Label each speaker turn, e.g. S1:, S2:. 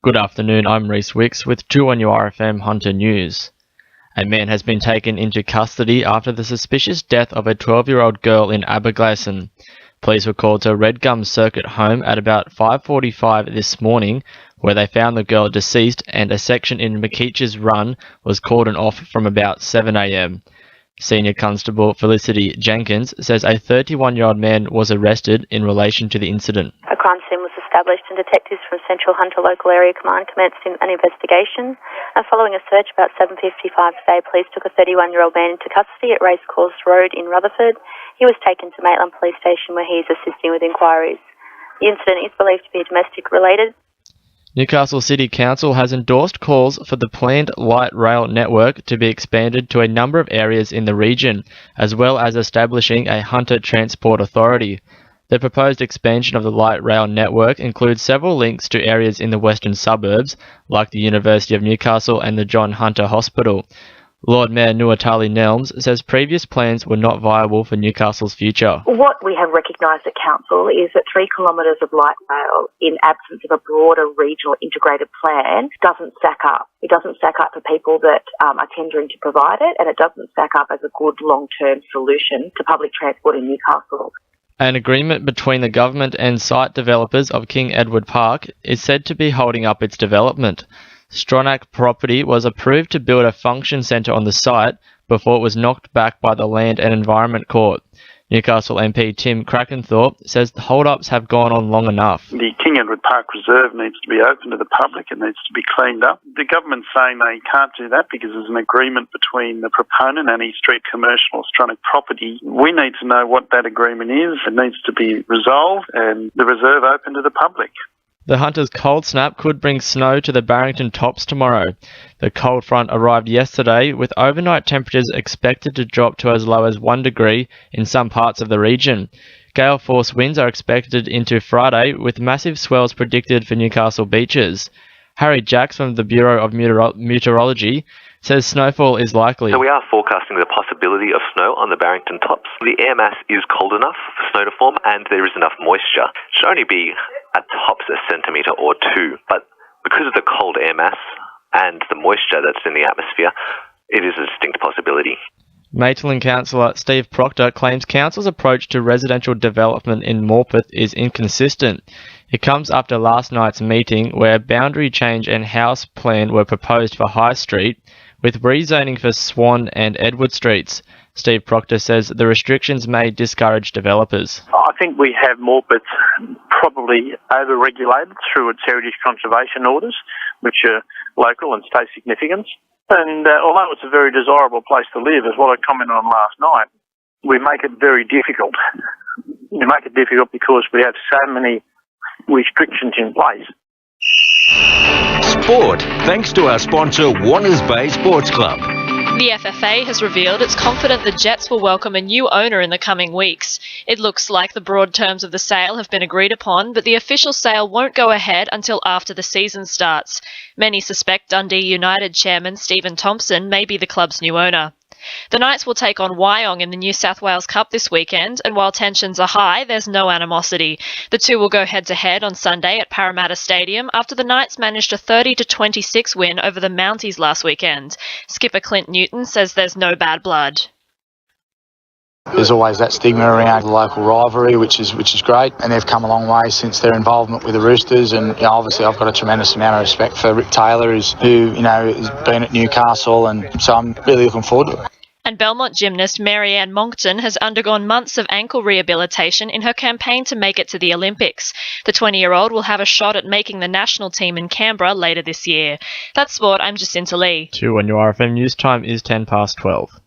S1: Good afternoon, I'm Rhys Wicks with 2 on your RFM Hunter News. A man has been taken into custody after the suspicious death of a 12-year-old girl in Aberglaslyn. Police were called to Red Gum Circuit Home at about 5:45 this morning, where they found the girl deceased, and a section in McKeach's Run was cordoned off from about 7 a.m. Senior Constable Felicity Jenkins says a 31-year-old man was arrested in relation to the incident.
S2: A crime scene was established and detectives from Central Hunter Local Area Command commenced an investigation. And following a search about 7:55 today, police took a 31-year-old man into custody at Racecourse Road in Rutherford. He was taken to Maitland Police Station where he is assisting with inquiries. The incident is believed to be domestic related.
S1: Newcastle City Council has endorsed calls for the planned light rail network to be expanded to a number of areas in the region, as well as establishing a Hunter Transport Authority. The proposed expansion of the light rail network includes several links to areas in the western suburbs, like the University of Newcastle and the John Hunter Hospital. Lord Mayor Nuatali Nelms says previous plans were not viable for Newcastle's future.
S3: What we have recognised at Council is that 3 kilometres of light rail, in absence of a broader regional integrated plan, doesn't stack up. It doesn't stack up for people that are tendering to provide it, and it doesn't stack up as a good long-term solution to public transport in Newcastle.
S1: An agreement between the government and site developers of King Edward Park is said to be holding up its development. Stronach Property was approved to build a function centre on the site before it was knocked back by the Land and Environment Court. Newcastle MP Tim Crackenthorpe says the hold-ups have gone on long enough.
S4: The King Edward Park Reserve needs to be open to the public. It needs to be cleaned up. The government's saying they can't do that because there's an agreement between the proponent and East Street Commercial Stronach Property. We need to know what that agreement is. It needs to be resolved and the reserve open to the public.
S1: The Hunter's cold snap could bring snow to the Barrington Tops tomorrow. The cold front arrived yesterday, with overnight temperatures expected to drop to as low as 1 degree in some parts of the region. Gale force winds are expected into Friday, with massive swells predicted for Newcastle beaches. Harry Jacks from the Bureau of Meteorology says snowfall is likely.
S5: So we are forecasting the possibility of snow on the Barrington Tops. The air mass is cold enough for snow to form and there is enough moisture. It should only be at tops a centimetre or 2, but because of the cold air mass and the moisture that's in the atmosphere, it is a distinct possibility.
S1: Maitland Councillor Steve Proctor claims Council's approach to residential development in Morpeth is inconsistent. It comes after last night's meeting where boundary change and house plan were proposed for High Street, with rezoning for Swan and Edward Streets. Steve Proctor says the restrictions may discourage developers.
S6: I think we have Morpeth probably over-regulated through its heritage conservation orders, which are local and state significance. And although it's a very desirable place to live, as what I commented on last night, we make it very difficult. We make it difficult because we have so many restrictions in place.
S7: Sport, thanks to our sponsor Warners Bay Sports Club.
S8: The FFA has revealed it's confident the Jets will welcome a new owner in the coming weeks. It looks like the broad terms of the sale have been agreed upon, but the official sale won't go ahead until after the season starts. Many suspect Dundee United chairman Stephen Thompson may be the club's new owner. The Knights will take on Wyong in the New South Wales Cup this weekend, and while tensions are high, there's no animosity. The two will go head-to-head on Sunday at Parramatta Stadium after the Knights managed a 30-26 win over the Mounties last weekend. Skipper Clint Newton says there's no bad blood.
S9: There's always that stigma around the local rivalry, which is great, and they've come a long way since their involvement with the Roosters. And obviously, I've got a tremendous amount of respect for Rick Taylor, who has been at Newcastle, and so I'm really looking forward to it.
S8: And Belmont gymnast Marianne Moncton has undergone months of ankle rehabilitation in her campaign to make it to the Olympics. The 20-year-old will have a shot at making the national team in Canberra later this year. That's sport. I'm Jacinta Lee.
S1: 2 on your RFM news time is 12:10.